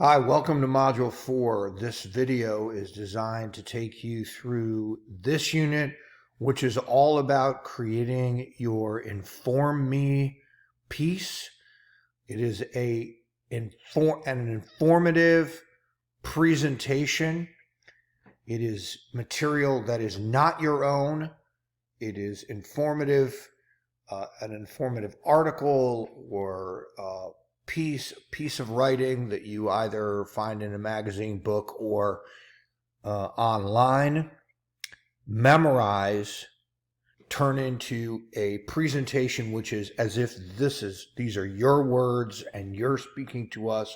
Hi, welcome to Module 4. This video is designed to take you through this unit, which is all about creating your Inform Me piece. It is an informative presentation. It is material that is not your own. It is informative, an informative article or piece of writing that you either find in a magazine, book, or online. Memorize, turn into a presentation, which is as if these are your words and you're speaking to us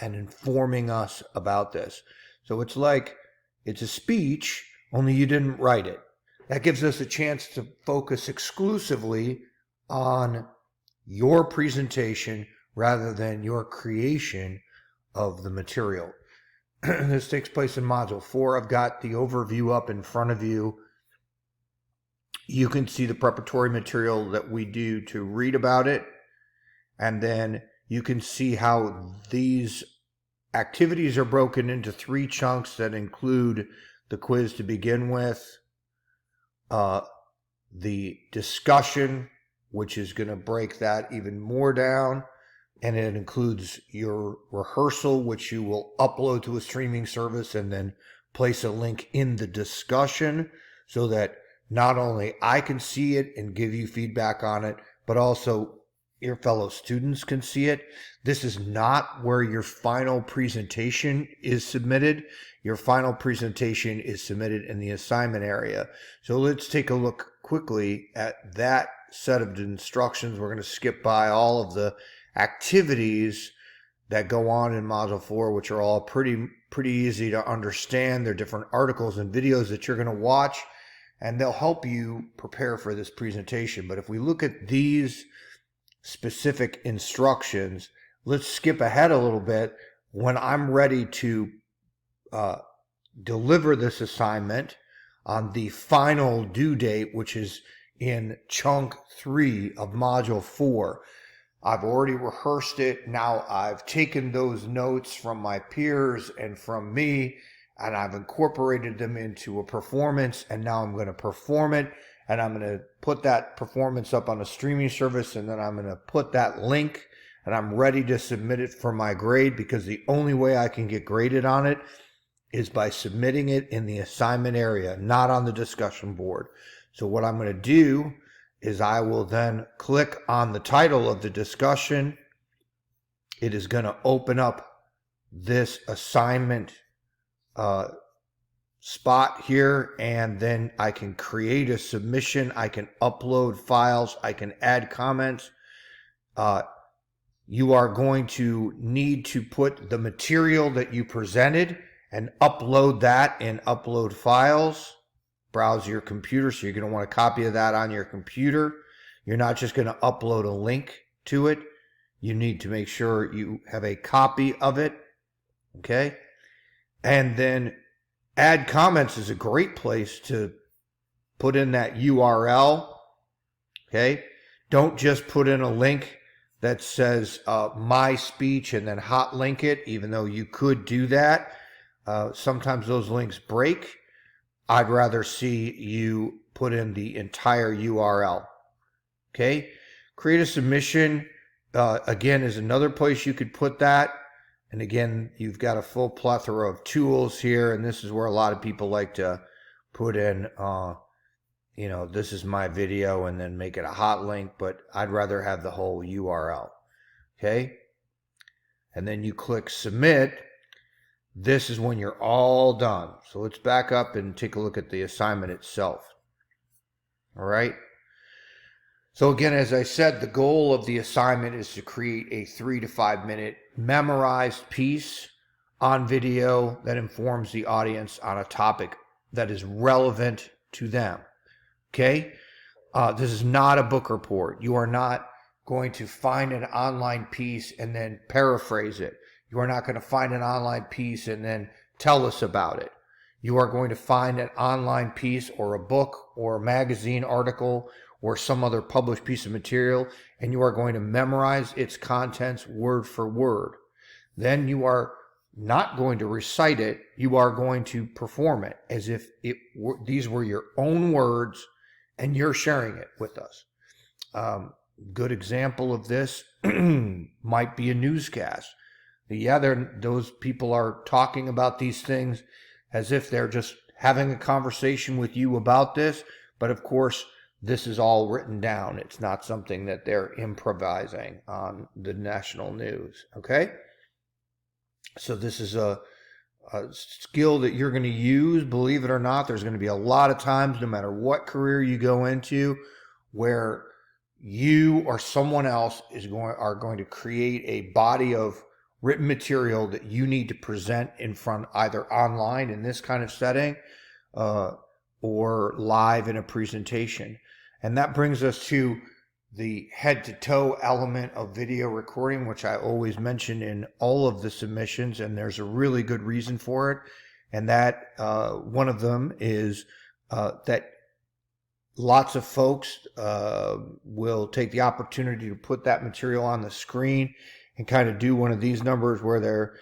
and informing us about this. So it's like it's a speech, only you didn't write it. That gives us a chance to focus exclusively on your presentation rather than your creation of the material. This takes place in Module 4. I've got the overview up in front of you. You can see the preparatory material that we do to read about it, and then you can see how these activities are broken into 3 chunks that include the quiz to begin with, the discussion, which is going to break that even more down, and it includes your rehearsal, which you will upload to a streaming service and then place a link in the discussion so that not only I can see it and give you feedback on it, but also your fellow students can see it. This is not where your final presentation is submitted. Your final presentation is submitted in the assignment area. So let's take a look quickly at that set of instructions. We're going to skip by all of the activities that go on in Module 4, which are all pretty easy to understand. They're different articles and videos that you're going to watch, and they'll help you prepare for this presentation. But if we look at these specific instructions, let's skip ahead a little bit. When I'm ready to deliver this assignment on the final due date, which is in chunk 3 of Module 4, I've already rehearsed it. Now I've taken those notes from my peers and from me, and I've incorporated them into a performance, and now I'm going to perform it, and I'm going to put that performance up on a streaming service, and then I'm going to put that link, and I'm ready to submit it for my grade, because the only way I can get graded on it is by submitting it in the assignment area, not on the discussion board. So what I'm going to do is I will then click on the title of the discussion. It is going to open up this assignment spot here, and then I can create a submission. I can upload files. I can add comments. You are going to need to put the material that you presented and upload that in Upload Files. Browse your computer, so you're going to want a copy of that on your computer. You're not just going to upload a link to it. You need to make sure you have a copy of it, okay? And then add comments is a great place to put in that URL, okay? Don't just put in a link that says my speech and then hot link it, even though you could do that. Sometimes those links break. I'd rather see you put in the entire URL. Okay, create a submission, again, is another place you could put that. And again, you've got a full plethora of tools here, and this is where a lot of people like to put in, this is my video, and then make it a hot link, but I'd rather have the whole URL. Okay, and then you click submit. This is when you're all done. So let's back up and take a look at the assignment itself. All right. So again, as I said, the goal of the assignment is to create a 3 to 5 minute memorized piece on video that informs the audience on a topic that is relevant to them. Okay. This is not a book report. You are not going to find an online piece and then paraphrase it. You are not going to find an online piece and then tell us about it. You are going to find an online piece or a book or a magazine article or some other published piece of material, and you are going to memorize its contents word for word. then you are not going to recite it. You are going to perform it as if these were your own words and you're sharing it with us. Good example of this might be a newscast. Yeah, those people are talking about these things as if they're just having a conversation with you about this. But of course, this is all written down. It's not something that they're improvising on the national news. Okay? So this is a skill that you're going to use. Believe it or not, there's going to be a lot of times, no matter what career you go into, where you or someone else are going to create a body of written material that you need to present in front, either online in this kind of setting or live in a presentation. And that brings us to the head-to-toe element of video recording, which I always mention in all of the submissions, and there's a really good reason for it. And that one of them is that lots of folks will take the opportunity to put that material on the screen and kind of do one of these numbers where they're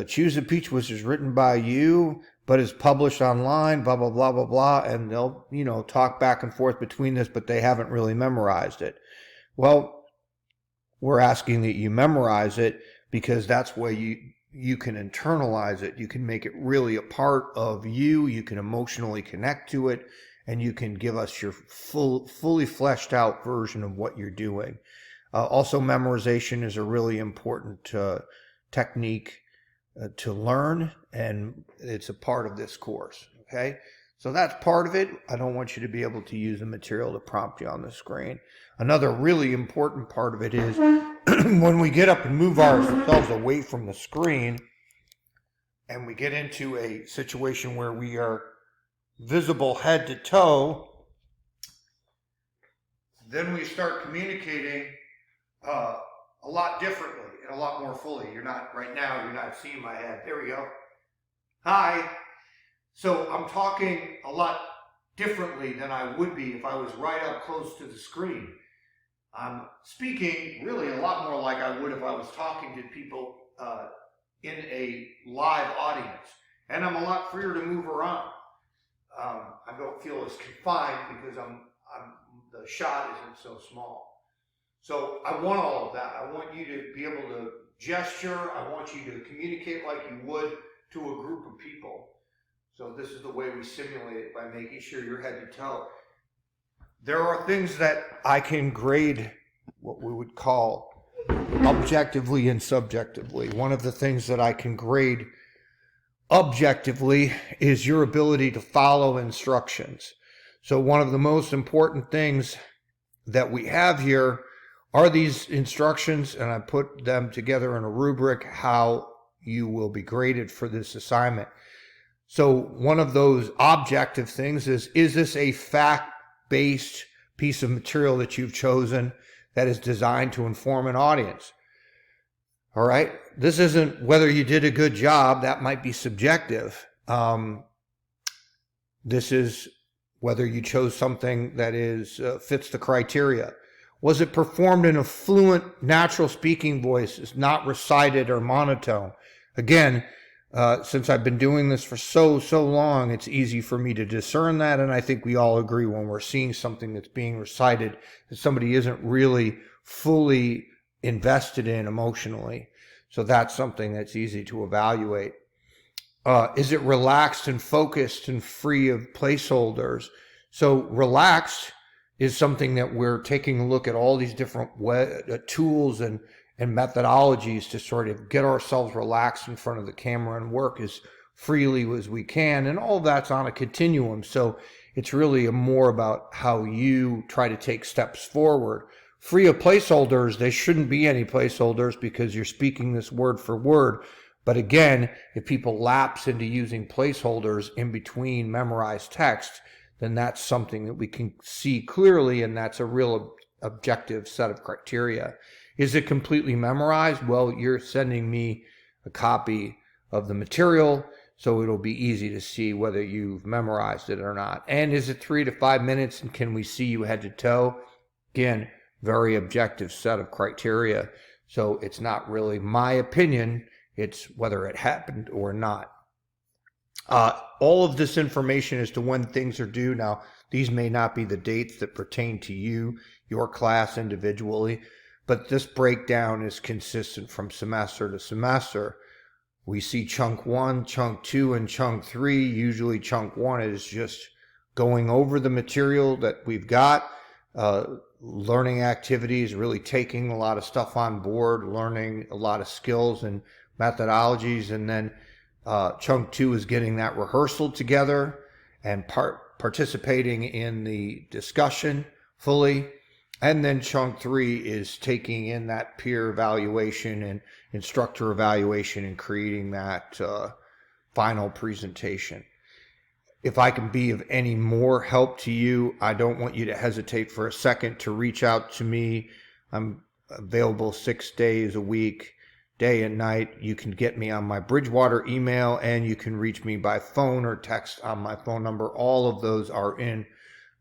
Choose a Peach, which is written by you, but is published online, blah, blah, blah, blah, blah. And they'll, talk back and forth between this, but they haven't really memorized it. Well, we're asking that you memorize it because that's where you can internalize it. You can make it really a part of you. You can emotionally connect to it, and you can give us your fully fleshed out version of what you're doing. Also, memorization is a really important technique to learn, and it's a part of this course, okay? So that's part of it. I don't want you to be able to use the material to prompt you on the screen. Another really important part of it is when we get up and move ourselves away from the screen and we get into a situation where we are visible head to toe, then we start communicating a lot differently and a lot more fully. Right now, you're not seeing my head. There we go. Hi. So I'm talking a lot differently than I would be if I was right up close to the screen. I'm speaking really a lot more like I would if I was talking to people in a live audience. And I'm a lot freer to move around. I don't feel as confined because the shot isn't so small. So I want all of that. I want you to be able to gesture. I want you to communicate like you would to a group of people. So this is the way we simulate it, by making sure you're head to toe. There are things that I can grade, what we would call objectively and subjectively. One of the things that I can grade objectively is your ability to follow instructions. So one of the most important things that we have here are these instructions, and I put them together in a rubric, how you will be graded for this assignment. So one of those objective things is this a fact-based piece of material that you've chosen that is designed to inform an audience? All right. This isn't whether you did a good job. That might be subjective. This is whether you chose something that fits the criteria. Was it performed in a fluent, natural speaking voice? It's not recited or monotone. Again, since I've been doing this for so long, it's easy for me to discern that, and I think we all agree when we're seeing something that's being recited that somebody isn't really fully invested in emotionally. So that's something that's easy to evaluate. Is it relaxed and focused and free of placeholders? So relaxed is something that we're taking a look at all these different tools and methodologies to sort of get ourselves relaxed in front of the camera and work as freely as we can. And all of that's on a continuum. So it's really more about how you try to take steps forward. Free of placeholders, there shouldn't be any placeholders because you're speaking this word for word. But again, if people lapse into using placeholders in between memorized text, then that's something that we can see clearly, and that's a real objective set of criteria. Is it completely memorized? Well, you're sending me a copy of the material, so it'll be easy to see whether you've memorized it or not. And is it 3 to 5 minutes, and can we see you head to toe? Again, very objective set of criteria. So it's not really my opinion. It's whether it happened or not. All of this information as to when things are due. Now, these may not be the dates that pertain to you, your class individually, but this breakdown is consistent from semester to semester. We see chunk 1, chunk 2, and chunk 3. Usually chunk 1 is just going over the material that we've got, learning activities, really taking a lot of stuff on board, learning a lot of skills and methodologies, and then chunk 2 is getting that rehearsal together and participating in the discussion fully. And then chunk 3 is taking in that peer evaluation and instructor evaluation and creating that final presentation. If I can be of any more help to you, I don't want you to hesitate for a second to reach out to me. I'm available 6 days a week, day and night. You can get me on my Bridgewater email, and you can reach me by phone or text on my phone number. All of those are in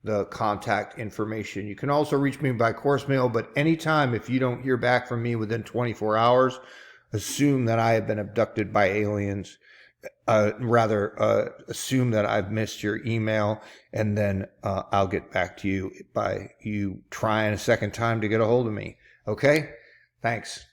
the contact information. You can also reach me by course mail, but anytime if you don't hear back from me within 24 hours, assume that I have been abducted by aliens. Assume that I've missed your email, and then I'll get back to you by you trying a second time to get a hold of me. Okay? Thanks.